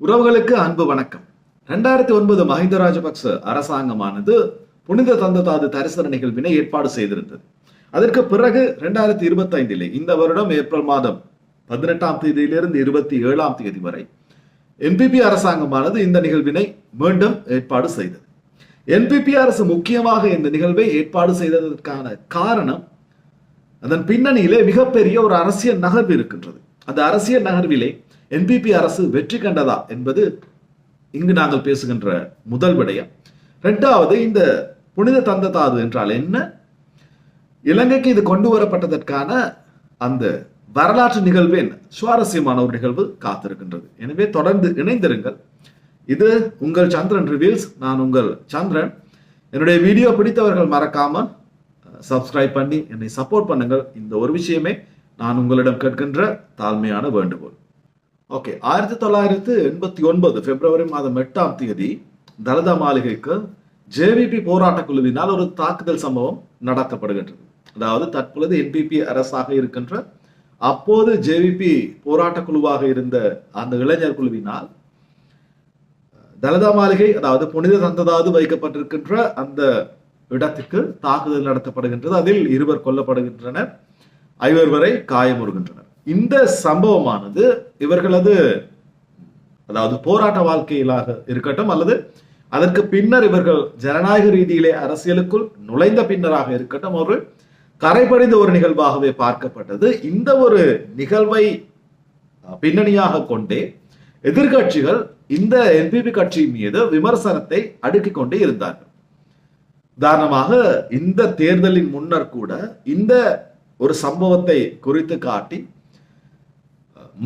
உறவுகளுக்கு அன்பு வணக்கம். 2009 மஹிந்த ராஜபக்ச அரசாங்கமானது புனித தந்ததாது தரிசன நிகழ்வினை ஏற்பாடு செய்திருந்தது. அதற்கு பிறகு 2025 இந்த வருடம் ஏப்ரல் மாதம் 18ஆம் தேதியிலிருந்து 27ஆம் தேதி வரை என்பிபி அரசாங்கமானது இந்த நிகழ்வினை மீண்டும் ஏற்பாடு செய்தது. என்பிபி அரசு முக்கியமாக இந்த நிகழ்வை ஏற்பாடு செய்ததற்கான காரணம், அதன் பின்னணியிலே மிகப்பெரிய ஒரு அரசியல் நகர்வு இருக்கின்றது. அந்த அரசியல் நகர்விலே என்பிபி அரசு வெற்றி கண்டதா என்பது இங்கு நாங்கள் பேசுகின்ற முதல் விடயம். இரண்டாவது, இந்த புனித தந்ததாது என்றால் என்ன, இலங்கைக்கு இது கொண்டு வரப்பட்டதற்கான அந்த வரலாற்று நிகழ்வின் சுவாரஸ்யமான ஒரு நிகழ்வு காத்திருக்கின்றது. எனவே தொடர்ந்து இணைந்திருங்கள். இது உங்கள் சந்திரன் ரிவீல்ஸ். நான் உங்கள் சந்திரன். என்னுடைய வீடியோ பிடித்தவர்கள் மறக்காம சப்ஸ்கிரைப் பண்ணி என்னை சப்போர்ட் பண்ணுங்கள். இந்த ஒரு விஷயமே நான் உங்களிடம் கேட்கின்ற தாழ்மையான வேண்டுகோள். ஓகே, 1989 பிப்ரவரி மாதம் 8ஆம் தேதி தலதா மாளிகைக்கு ஜேவிபி போராட்ட குழுவினால் ஒரு தாக்குதல் சம்பவம் நடத்தப்படுகின்றது. அதாவது தற்பொழுது என்பிபி அரசாக இருக்கின்ற அப்போது ஜேவிபி போராட்ட குழுவாக இருந்த அந்த இளைஞர் குழுவினால் தலதா மாளிகை, அதாவது புனித தந்ததாது வைக்கப்பட்டிருக்கின்ற அந்த இடத்துக்கு தாக்குதல் நடத்தப்படுகின்றது. அதில் 2 கொல்லப்படுகின்றனர், 5 வரை காயமுறுகின்றனர். இந்த சம்பவமானது இவர்களது, அதாவது போராட்ட வாழ்க்கையிலாக இருக்கட்டும் அல்லது அதற்கு பின்னர் இவர்கள் ஜனநாயக ரீதியிலே அரசியலுக்குள் நுழைந்த பின்னராக இருக்கட்டும், ஒரு கரைபடிந்த ஒரு நிகழ்வாகவே பார்க்கப்பட்டது. இந்த ஒரு நிகழ்வை பின்னணியாக கொண்டே எதிர்கட்சிகள் இந்த என்பிபி கட்சி மீது விமர்சனத்தை அடுக்கிக் கொண்டே இருந்தார்கள். உதாரணமாக, இந்த தேர்தலின் முன்னர் கூட இந்த ஒரு சம்பவத்தை குறித்து காட்டி,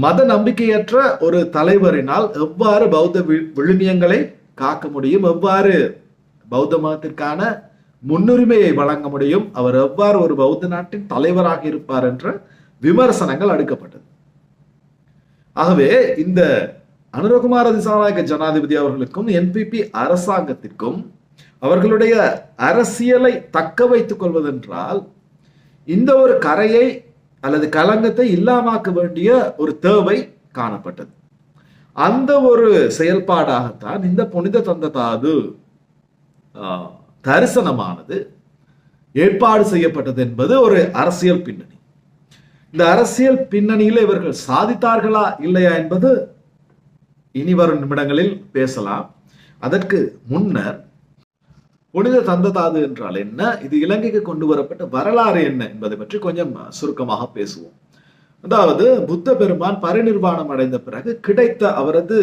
மத நம்பிக்கையற்ற ஒரு தலைவரினால் எவ்வாறு பௌத்த விழுமியங்களை காக்க முடியும், எவ்வாறு பௌத்த மதத்திற்கான முன்னுரிமையை வழங்க முடியும், அவர் எவ்வாறு ஒரு பௌத்த நாட்டின் தலைவராக இருப்பார் என்ற விமர்சனங்கள் அடுக்கப்பட்டது. ஆகவே இந்த அனுரகுமார திசாநாயக்க ஜனாதிபதி அவர்களுக்கும் என்பிபி அரசாங்கத்திற்கும் அவர்களுடைய அரசியலை தக்க வைத்துக் கொள்வதென்றால் இந்த ஒரு கரையை அல்லது களங்கத்தை இல்லாமாக்க வேண்டிய ஒரு தேவை காணப்பட்டது. அந்த ஒரு செயல்பாடாகத்தான் இந்த புனித தந்ததாது தரிசனமானது ஏற்பாடு செய்யப்பட்டது என்பது ஒரு அரசியல் பின்னணி. இந்த அரசியல் பின்னணியில் இவர்கள் சாதித்தார்களா இல்லையா என்பது இனி வரும் நிமிடங்களில் பேசலாம். அதற்கு முன்னர் புனித தந்ததாது என்றால் என்ன, இது இலங்கைக்கு கொண்டு வரப்பட்ட வரலாறு என்ன என்பதை பற்றி கொஞ்சம் சுருக்கமாக பேசுவோம். அதாவது, புத்த பெருமான் பரிநிர்வாணம் அடைந்த பிறகு கிடைத்த அவரது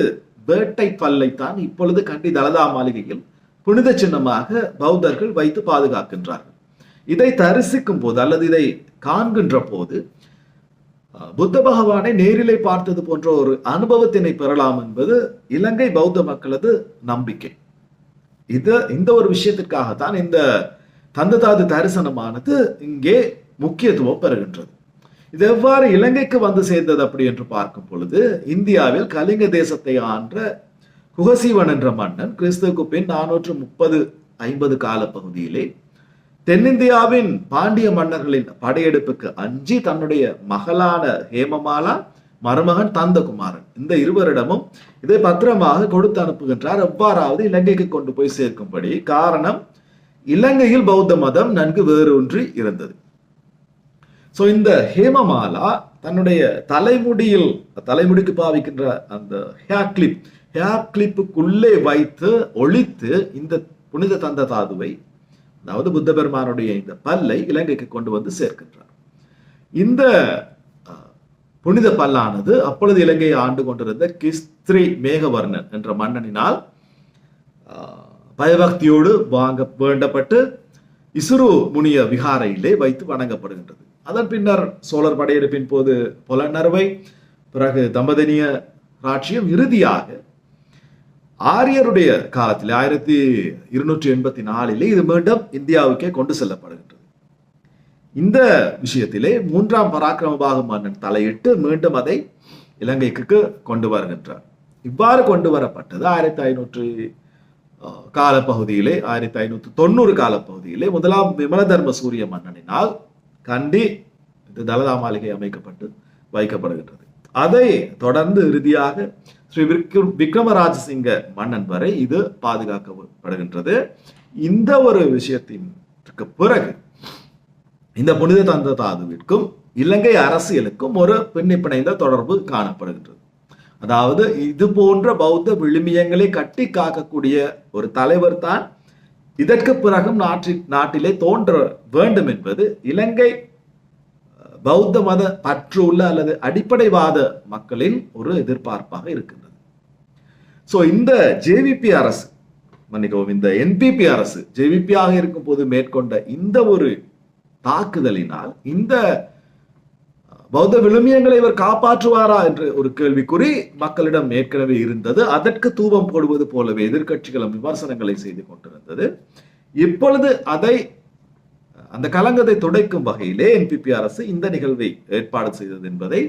வேட்டை பல்லைத்தான் இப்பொழுது கண்டி தலதா மாளிகையில் புனித சின்னமாக பௌத்தர்கள் வைத்து பாதுகாக்கின்றார்கள். இதை தரிசிக்கும் போது அல்லது இதை காண்கின்ற போது புத்த பகவானை நேரிலே பார்த்தது போன்ற ஒரு அனுபவத்தினை பெறலாம் என்பது இலங்கை பௌத்த மக்களது நம்பிக்கை. இந்த ஒரு விஷயத்திற்காகத்தான் இந்த தந்ததாது தரிசனமானது இங்கே முக்கியத்துவம் பெறுகின்றது. இது எவ்வாறு இலங்கைக்கு வந்து சேர்ந்தது அப்படி என்று பார்க்கும் பொழுது, இந்தியாவில் கலிங்க தேசத்தை ஆண்ட குகசீவன் என்ற மன்னன் கிறிஸ்துவுக்கு பின் 430-50 கால பகுதியிலே தென்னிந்தியாவின் பாண்டிய மன்னர்களின் படையெடுப்புக்கு அஞ்சி தன்னுடைய மகளான ஹேமமாலா, மருமகன் தந்தகுமாரன், இந்த இருவரிடமும் இதை பத்திரமாக கொடுத்து அனுப்புகின்றார், எவ்வாறாவது இலங்கைக்கு கொண்டு போய் சேர்க்கும்படி. காரணம், இலங்கையில் பௌத்த மதம் நன்கு வேரூன்றி இருந்தது. சோ இந்த ஹேமமாலா தன்னுடைய தலைமுடிக்கு பாவிக்கின்ற அந்த ஹேர் கிளிப்புக்குள்ளே வைத்து ஒளித்து இந்த புனித தந்ததாதுவை, அதாவது புத்த பெருமானுடைய இந்த பல்லை இலங்கைக்கு கொண்டு வந்து சேர்க்கின்றார். இந்த புனித பல்லானது அப்பொழுது இலங்கையை ஆண்டு கொண்டிருந்த கிஸ்திரி மேகவர்ணன் என்ற மன்னனினால் பயபக்தியோடு வேண்டப்பட்டு இசுரு முனிய விகாரையிலே வைத்து வணங்கப்படுகின்றது. அதன் பின்னர் சோழர் படையெடுப்பின் போது பொலன்னறுவை, பிறகு தம்பதனிய ராட்சியம், இறுதியாக ஆரியருடைய காலத்தில் 1284 இது மீண்டும் இந்தியாவுக்கே கொண்டு செல்லப்படுகின்றது. இந்த விஷயத்திலே 3ஆம் பராக்கிரமபாகு மன்னன் தலையிட்டு மீண்டும் அதை இலங்கைக்கு கொண்டு வருகின்றார். இவ்வாறு கொண்டு வரப்பட்டது 1500 காலப்பகுதியிலே, 1590 காலப்பகுதியிலே 1ஆம் விமல தர்ம சூரிய மன்னனினால் கண்டி தலதா மாளிகை அமைக்கப்பட்டு வைக்கப்படுகின்றது. அதை தொடர்ந்து இறுதியாக ஸ்ரீ விக்ரமராஜசிங்க மன்னன் வரை இது பாதுகாக்கப்படுகின்றது. இந்த ஒரு விஷயத்திற்கு பிறகு இந்த புனித தந்த தாதுவிற்கும் இலங்கை அரசியலுக்கும் ஒரு பிணைந்த தொடர்பு காணப்படுகின்றது. அதாவது இது போன்ற பௌத்த விழுமியங்களை கட்டி காக்கக்கூடிய ஒரு தலைவர் தான் இதற்கு பிறகும் நாட்டிலே தோன்ற வேண்டும் என்பது இலங்கை பௌத்த மத பற்று உள்ள அல்லது அடிப்படைவாத மக்களின் ஒரு எதிர்பார்ப்பாக இருக்கின்றது. சோ இந்த ஜேவிபி அரசு, மன்னிக்கவும், இந்த என்பிபி அரசு ஜேவிபியாக இருக்கும் போது மேற்கொண்ட இந்த ஒரு தாக்குதலினால் இந்த பௌத்த விழுமியங்களை இவர் காப்பாற்றுவாரா என்ற ஒரு கேள்விக்குறி மக்களிடம் ஏற்கனவே இருந்தது. அதற்கு தூபம் போடுவது போலவே எதிர்கட்சிகளும் விமர்சனங்களை செய்து கொண்டிருந்தது. இப்பொழுது அந்த கலங்கத்தை துடைக்கும் வகையிலே என்பிபி அரசு இந்த நிகழ்வை ஏற்பாடு செய்தது என்பதை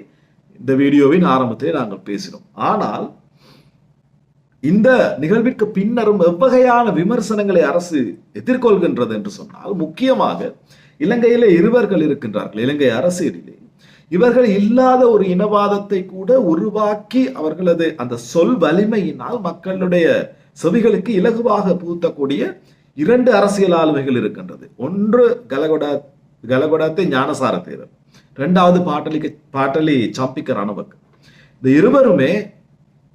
இந்த வீடியோவின் ஆரம்பத்திலே நாங்கள் பேசினோம். ஆனால் இந்த நிகழ்விற்கு பின்னரும் எவ்வகையான விமர்சனங்களை அரசு எதிர்கொள்கின்றது என்று சொன்னால், முக்கியமாக இலங்கையிலே இருவர்கள் இருக்கின்றார்கள். இலங்கை அரசியலிலே இவர்கள் இல்லாத ஒரு இனவாதத்தை கூட உருவாக்கி அவர்களது அந்த சொல் வலிமையினால் மக்களுடைய செவிகளுக்கு இலகுவாக பூத்தக்கூடிய இரண்டு அரசியல் ஆளுமைகள் இருக்கின்றது. ஒன்று கலகொடாத்தை ஞானசார தேரர், இரண்டாவது பாட்டலி சம்பிக்க ரணவக். இந்த இருவருமே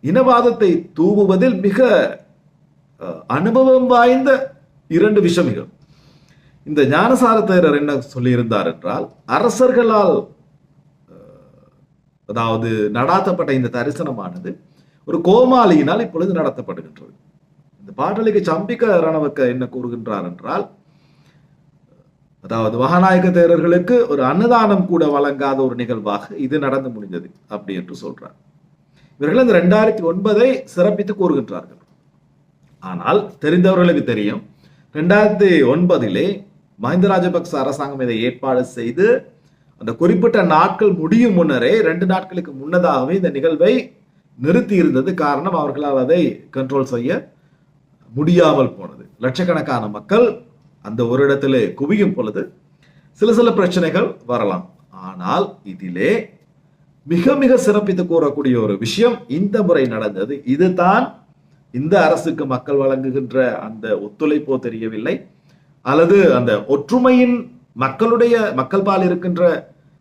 இனவாதத்தை தூவுவதில் மிக அனுபவம் வாய்ந்த இரண்டு விஷமிகள். இந்த ஞானசார தேரர் என்ன சொல்லியிருந்தார் என்றால், அரசர்களால் அதாவது நடாத்தப்பட்ட இந்த தரிசனமானது ஒரு கோமாளியினால் இப்பொழுது நடத்தப்படுகின்றது. இந்த பாட்டலிக்கு சம்பிக்க ரணவக்க என்ன கூறுகின்றார் என்றால், அதாவது மகாநாயக்க தேரர்களுக்கு ஒரு அன்னதானம் கூட வழங்காத ஒரு நிகழ்வாக இது நடந்து முடிந்தது அப்படி என்று சொல்றார். இவர்கள் இந்த 2009 சிறப்பித்து கூறுகின்றார்கள். ஆனால் தெரிந்தவர்களுக்கு தெரியும், 2009 மஹிந்த ராஜபக்ச அரசாங்கம் இதை ஏற்பாடு செய்து அந்த குறிப்பிட்ட நாட்கள் முடியும் முன்னரே 2 நாட்களுக்கு முன்னதாகவே இந்த நிகழ்வை நிறுத்தி இருந்தது. காரணம், அவர்களால் அதை கண்ட்ரோல் செய்ய முடியாமல் போனது. லட்சக்கணக்கான மக்கள் அந்த ஒரு இடத்திலே குவியும் பொழுது சில பிரச்சனைகள் வரலாம். ஆனால் இதிலே மிக மிக சிறப்பித்து கூறக்கூடிய ஒரு விஷயம் இந்த முறை நடந்தது. இதுதான் இந்த அரசுக்கு மக்கள் வழங்குகின்ற அந்த ஒத்துழைப்போ தெரியவில்லை, அல்லது அந்த ஒற்றுமையின் மக்கள் பால் இருக்கின்ற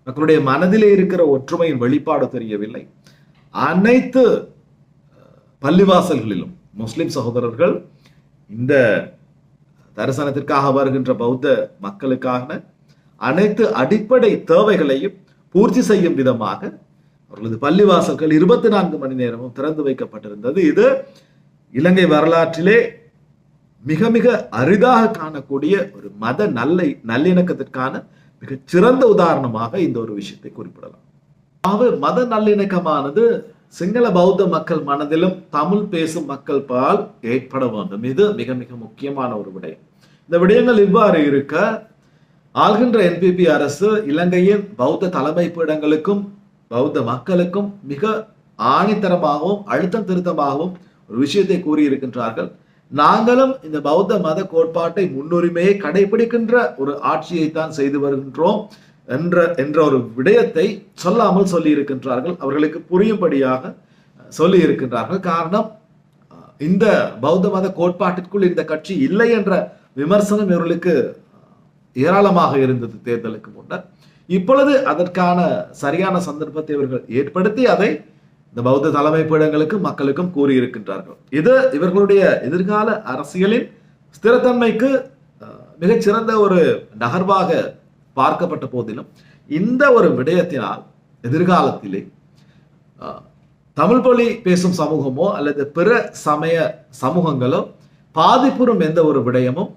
மக்களுடைய மனதிலே இருக்கிற ஒற்றுமையின் வெளிப்பாடு தெரியவில்லை. அனைத்து பள்ளிவாசல்களிலும் முஸ்லிம் சகோதரர்கள் இந்த தரிசனத்திற்காக வருகின்ற பௌத்த மக்களுக்கான அனைத்து அடிப்படை தேவைகளையும் பூர்த்தி செய்யும் விதமாக அவர்களது பள்ளிவாசல்கள் 24 மணி நேரமும் திறந்து வைக்கப்பட்டிருந்தது. இது இலங்கை வரலாற்றிலே மிக மிக அரிதாக காணக்கூடிய ஒரு மத நல்லிணக்கத்திற்கான மிக சிறந்த உதாரணமாக இந்த ஒரு விஷயத்தை குறிப்பிடலாம். மத நல்லிணக்கமானது சிங்கள பௌத்த மக்கள் மனதிலும் தமிழ் பேசும் மக்கள் பால் ஏற்பட வேண்டும். இது மிக மிக முக்கியமான ஒரு விடயம். இந்த விடயங்கள் இவ்வாறு இருக்க, ஆள்கின்ற என்பிபி அரசு இலங்கையின் பௌத்த தலைமை பீடங்களுக்கும் பௌத்த மக்களுக்கும் மிக ஆணித்தரமாகவும் அழுத்தம் திருத்தமாகவும் ஒரு விஷயத்தை கூறியிருக்கின்றார்கள். நாங்களும் இந்த பௌத்த மத கோட்பாட்டை முன்னுரிமையை கடைபிடிக்கின்ற ஒரு ஆட்சியை தான் செய்து வருகின்றோம் என்ற ஒரு விடயத்தை சொல்லாமல் சொல்லி இருக்கின்றார்கள். அவர்களுக்கு புரியும்படியாக சொல்லி இருக்கின்றார்கள். காரணம், இந்த பௌத்த மத கோட்பாட்டிற்குள் இந்த கட்சி இல்லை என்ற விமர்சனம் இவர்களுக்கு ஏராளமாக இருந்தது தேர்தலுக்கு முன்னர். இப்பொழுது அதற்கான சரியான சந்தர்ப்பத்தை இவர்கள் ஏற்படுத்தி அதை இந்த பௌத்த தலைமை பீடங்களுக்கும் மக்களுக்கும் கூறியிருக்கின்றார்கள். இது இவர்களுடைய எதிர்கால அரசியலின் ஸ்திரத்தன்மைக்கு மிகச்சிறந்த ஒரு நகர்வாக பார்க்கப்பட்ட போதிலும், இந்த ஒரு விடயத்தினால் எதிர்காலத்திலே தமிழ் மொழி பேசும் சமூகமோ அல்லது பிற சமய சமூகங்களோ பாதிப்புறும் எந்த ஒரு விடயமும்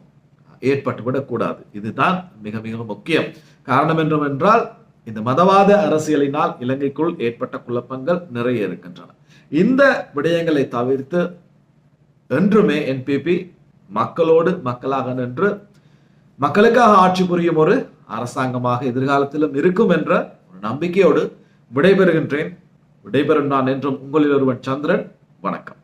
ஏற்பட்டுவிடக் கூடாது. இதுதான் மிக மிக முக்கியம். காரணம் என்றால், இந்த மதவாத அரசியலினால் இலங்கைக்குள் ஏற்பட்ட குழப்பங்கள் நிறைய இருக்கின்றன. இந்த விடயங்களை தவிர்த்து என்றுமே என்பிபி மக்களோடு மக்களாக நின்று மக்களுக்காக ஆட்சி புரியும் ஒரு அரசாங்கமாக எதிர்காலத்திலும் இருக்கும் என்ற ஒரு நம்பிக்கையோடு விடைபெறுகின்றேன். விடைபெறும் நான் என்றும் உங்களில் ஒருவன் சந்திரன். வணக்கம்.